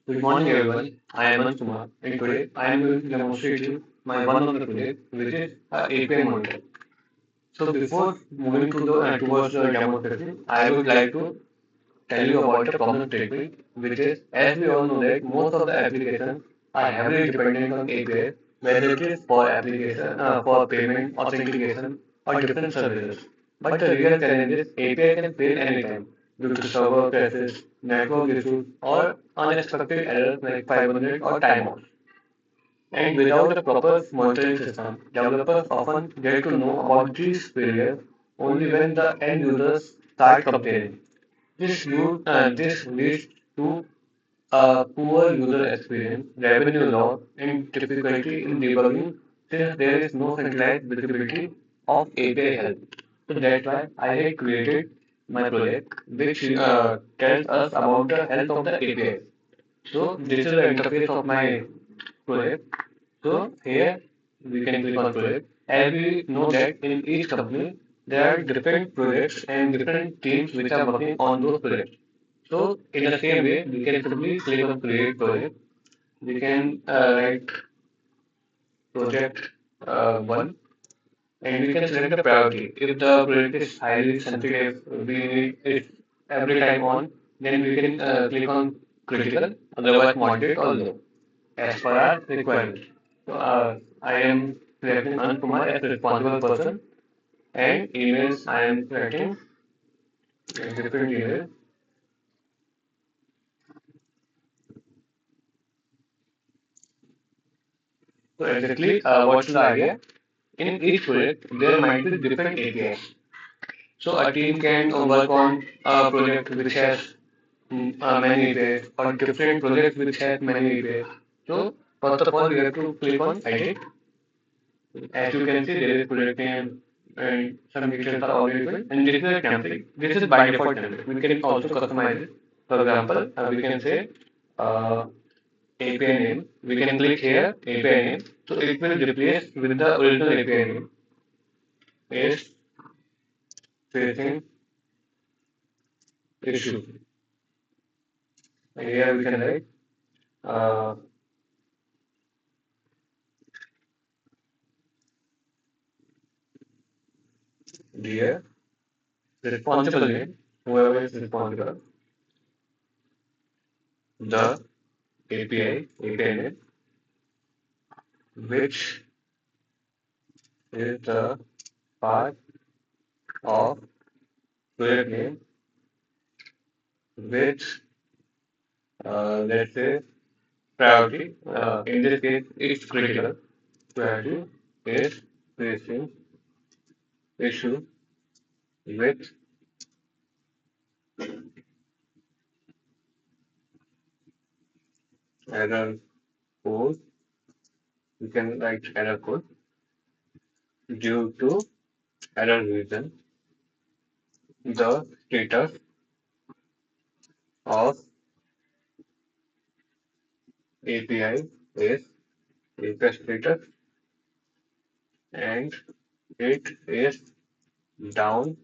Good morning everyone, I am Kumar and today I am going to demonstrate you my one of the project which is a API monitor. So before moving to towards the demonstration, I would like to tell you about the problem statement which is as we all know that most of the applications are heavily dependent on API whether it is for application, for payment, authentication or different services. But the real challenge is API can fail anytime due to server crashes, network issues or unexpected errors like 500 or timeouts. And without a proper monitoring system, developers often get to know about these failures only when the end users start complaining. This leads to a poor user experience, revenue loss, and difficulty in debugging since there is no centralized visibility of API health. So that's why I had created my project, which tells us about the health of the API. So this is the interface of my project. So here we can click on project. As we know that in each company there are different projects and different teams which are working on those projects. So in the same way, we can simply click on create project. We can write project one and we can select the priority. If the project is highly sensitive, we need it every time on, then we can click on critical, otherwise moderate or low as per our requirements. So I am selecting Ankumar as responsible person and emails I am selecting different emails. So exactly what's the idea? In each project, there might be different APIs. So a team can work on a project which has many APIs or different projects which has many APIs. So first of all, we have to click on edit. As you can see, there is project name and some details are already given. And this is a template. This is by default template. We can also customize it. For example, we can say uh, API name. We can click here API name. So it will replace with the original API name. Is facing issue. And here we can write uh, dear responsible name, whoever is responsible, the API name, which is the part of project name, which let's say priority. In this case, it's critical. Priority is facing issue with error code. You can write error code due to error reason. The status of API is API status and it is down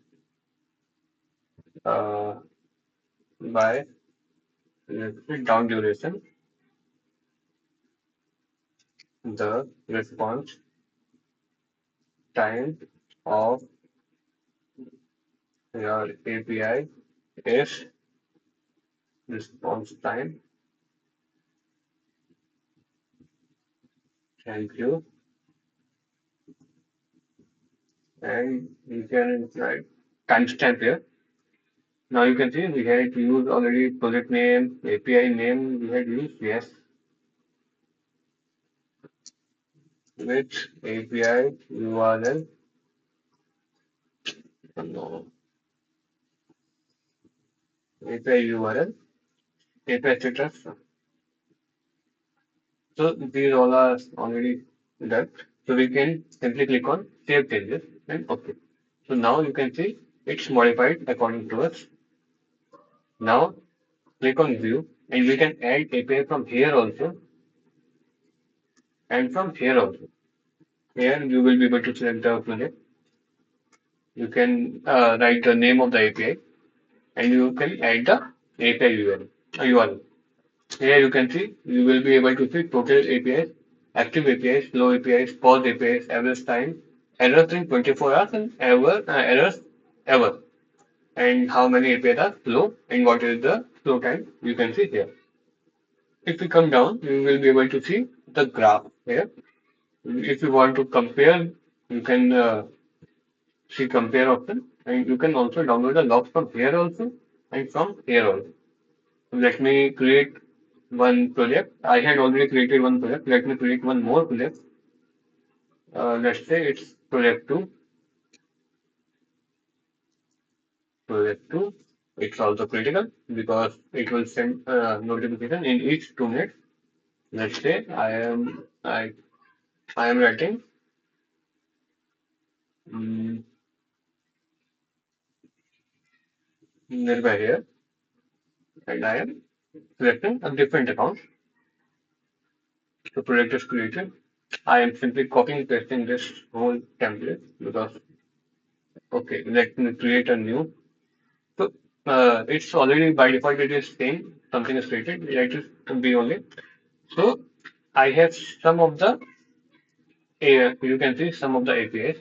uh, by down duration. The response time of your API is response time. Thank you. And you can write timestamp here. Now you can see we had used already project name, API name we had used, yes. Which API URL? No. API URL, API status. So these all are already done. So we can simply click on save changes and OK. So now you can see it's modified according to us. Now click on view and we can add API from here also and from here also. Here you will be able to select the project. You can write the name of the API and you can add the API URL. Here you can see you will be able to see total APIs, active APIs, slow APIs, paused APIs, average time, errors in 24 hours, and errors ever, and how many APIs are slow and what is the slow time you can see here. If we come down, you will be able to see the graph here. If you want to compare, you can see compare option, and you can also download the logs from here also and from here also. Let me create one project. I had already created one project. Let me create one more project. Let's say it's project 2. Project 2. It's also critical because it will send notification in each 2 minutes. Let's say I am writing mm, nearby here, and I am selecting a different account. The project is created. I am simply copying and pasting this whole template because okay, let me create a new. So it's already by default it is same, something is created, let it be only. So I have some of the you can see some of the APIs.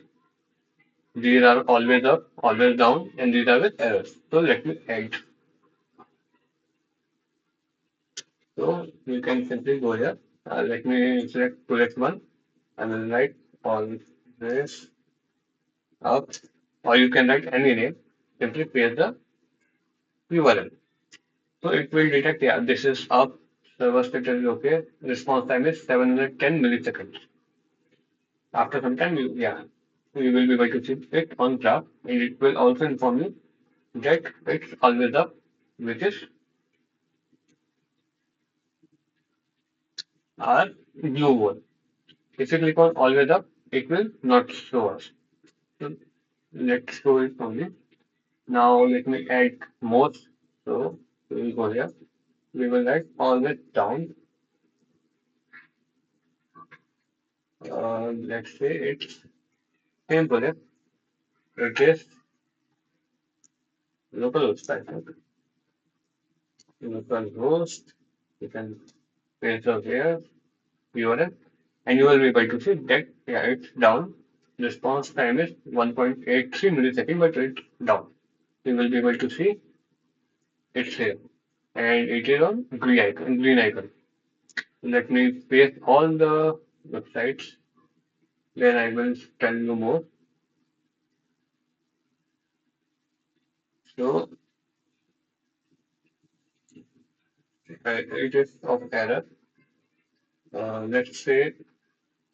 These are always up, always down, and these are with errors. So let me add. So you can simply go here. Let me select project one. I will write all this up, or you can write any name. Simply paste the URL. So it will detect, yeah, this is up, server status is okay, response time is 710 milliseconds. After some time, you will be able to see it on graph, and it will also inform you that it's always up, which is our blue one. If you click on always up, it will not show us. So let's show it only. Now let me add more. So we will go here. We will write always down. Let's say it's same project. It is localhost, I think. Localhost. You can paste over here URL, and you will be able to see that yeah, it's down. Response time is 1.83 millisecond, but it's down. You will be able to see it's here, and it is on green icon. Green icon. Let me paste all the websites. Then I will tell you more. So it is of error. Let's say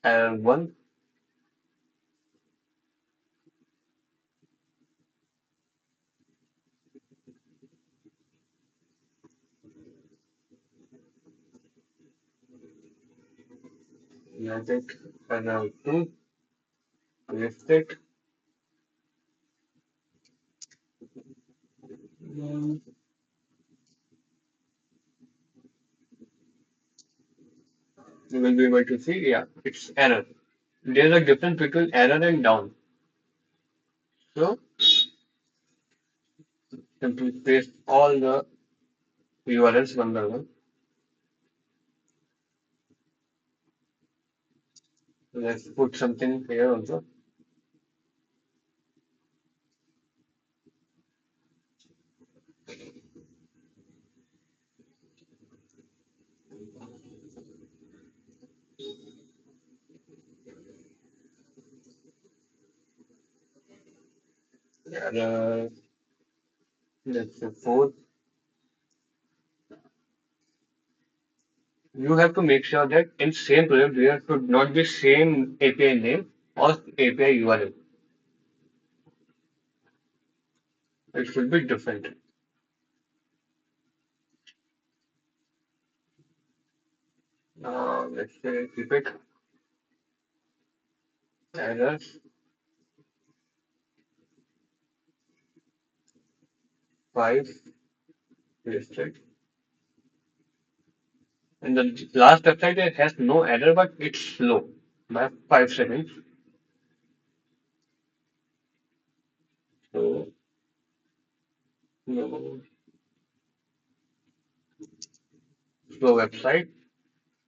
error one. Let it error two. Paste it. Mm, You will be able to see, yeah, it's error. There's a difference between error and down. So simply paste all the URLs one by one. Let's put something here also. Uh, let's say four. You have to make sure that in same project there should not be same API name or API URL. It should be different. Let's say keep it errors five listed. And the last website it has no error but it's slow by 5 seconds. So no, slow website.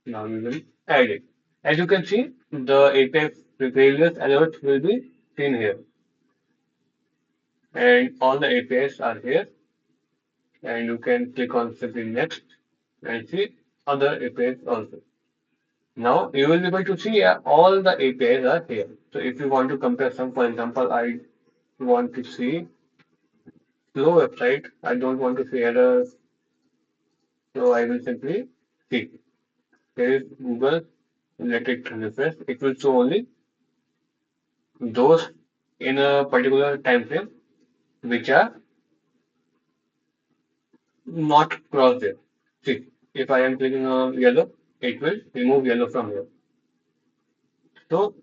Now we will add it. As you can see, the API failures alert will be seen here, and all the APIs are here. And you can click on simply next and see other APIs also. Now you will be able to see all the APIs are here. So if you want to compare some, for example, I want to see slow website. I don't want to see errors, so I will simply see. Here is Google. Let it refresh. It will show only those in a particular time frame which are not crossed there. See, if I am clicking on yellow, it will remove yellow from here. So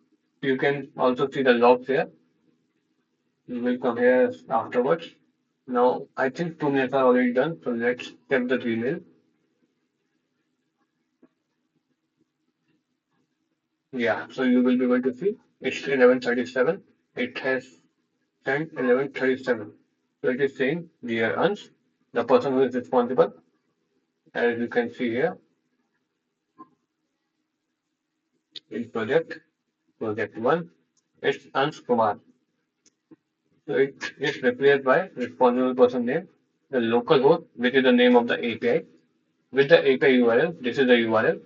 you can also see the logs here. We will come here afterwards. Now I think 2 minutes are already done, so let's check the Gmail. Yeah, so you will be able to see it's 11:37. It has sent 11:37. So it is saying dear Ans, the person who is responsible, as you can see here in project one, it's Ans Kumar. So it is replaced by responsible person name, the local host, which is the name of the API, with the API URL. This is the URL,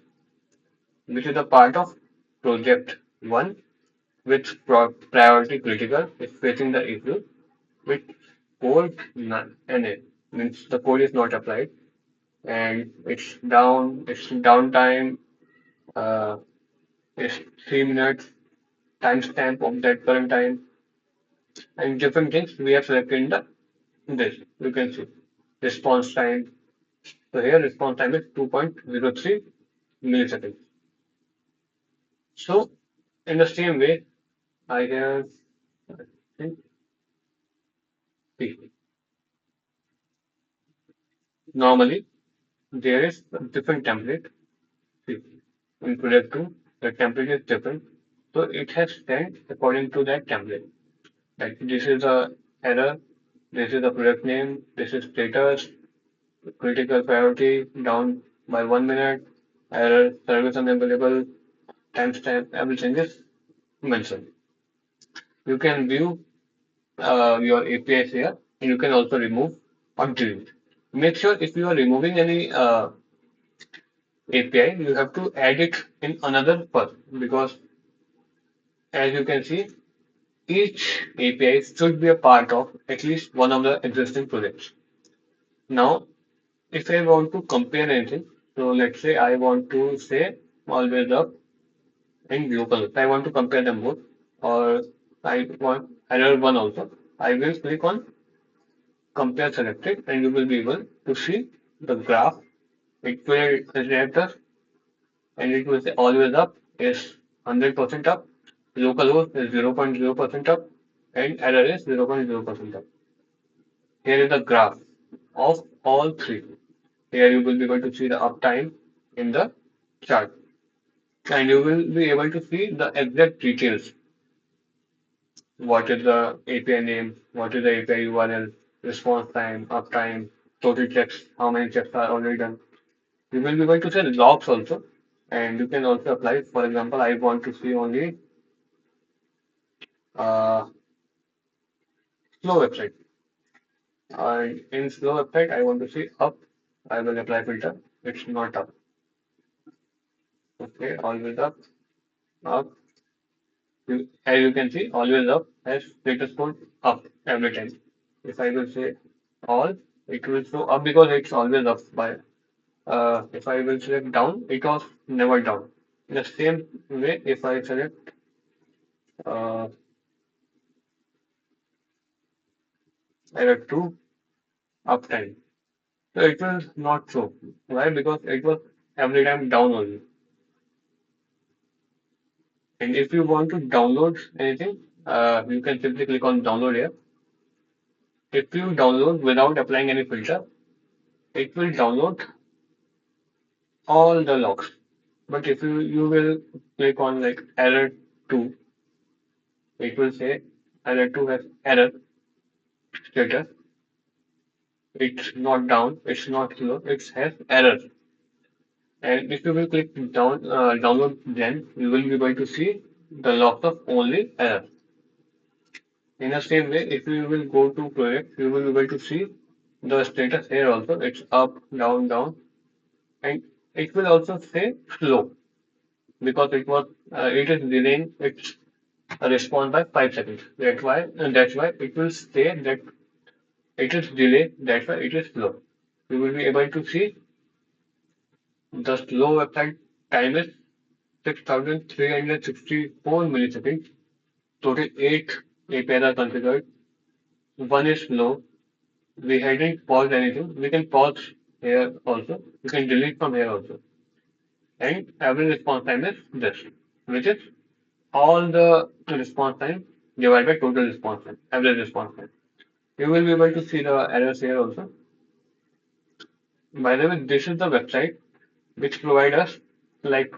which is a part of project one, which priority critical is facing the issue with code NA, means the code is not applied and it's down, it's downtime, uh, it's 3 minutes, timestamp of that current time, and different things we have selected in the this. You can see response time. So here response time is 2.03 milliseconds. So in the same way, I have I think, see, normally there is a different template. See, in project 2, the template is different. So it has sent according to that template. Like this is a error, this is the project name, this is status, critical priority down by 1 minute, error, service unavailable, timestamp, everything is mentioned. You can view your APIs here, and you can also remove or delete. Make sure if you are removing any API, you have to add it in another path because as you can see, each API should be a part of at least one of the existing projects. Now, if I want to compare anything, so let's say I want to say always up and local. I want to compare them both, or I want error one also. I will click on compare selected, and you will be able to see the graph. It will react us, and it will say always up is 100% up, localhost is 0.0% up, and error is 0.0% up. Here is the graph of all three. Here you will be able to see the uptime in the chart, and you will be able to see the exact details. What is the API name? What is the API URL? Response time, uptime, total checks, how many checks are already done. You will be able to see logs also, and you can also apply. For example, I want to see only uh, slow website. In slow website, I want to see up. I will apply filter. It's not up. Okay, always up, up. As you can see, always up has status code up every time. If I will say all, it will show up because it's always up. By if I will select down, it was never down. In the same way, if I select uh, error 2 uptime, so it will not show. Why? Because it was every time down only. And if you want to download anything, you can simply click on download here. If you download without applying any filter, it will download all the logs. But if you will click on like error 2, it will say error 2 has error status. It's not down, it's not slow, it has error. And if you will click download, then you will be able to see the logs of only error. In the same way, if you will go to project, you will be able to see the status here also. It's up, down, down, and it will also say slow because it is delaying its response by 5 seconds. That's why it will say that it is delayed. That's why it is slow. You will be able to see the slow website time is 6,364 milliseconds. Total 8 APIs are configured. One is slow. We hadn't paused anything. We can pause here also. We can delete from here also. And average response time is this, which is all the response time divided by total response time, average response time. You will be able to see the errors here also. By the way, this is the website which provide us like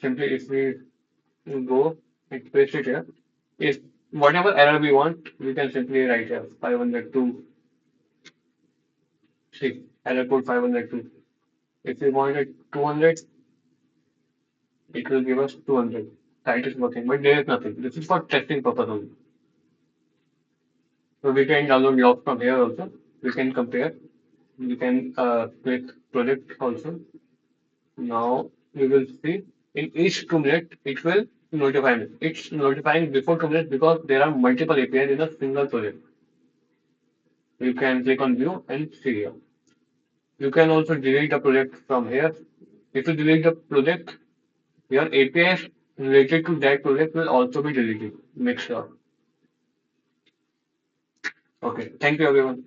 simply if we go and paste it here, if whatever error we want, we can simply write here 502, see error code 502. If we wanted 200, it will give us 200. Site is working, but there is nothing. This is for testing purpose only. So we can download logs from here also. We can compare. We can click project also. Now we will see in each 2 minutes it will notify me. It's notifying before 2 minutes because there are multiple APIs in a single project. You can click on view and see here. You can also delete the project from here. If you delete the project, your APIs related to that project will also be deleted. Make sure. Okay. Thank you everyone.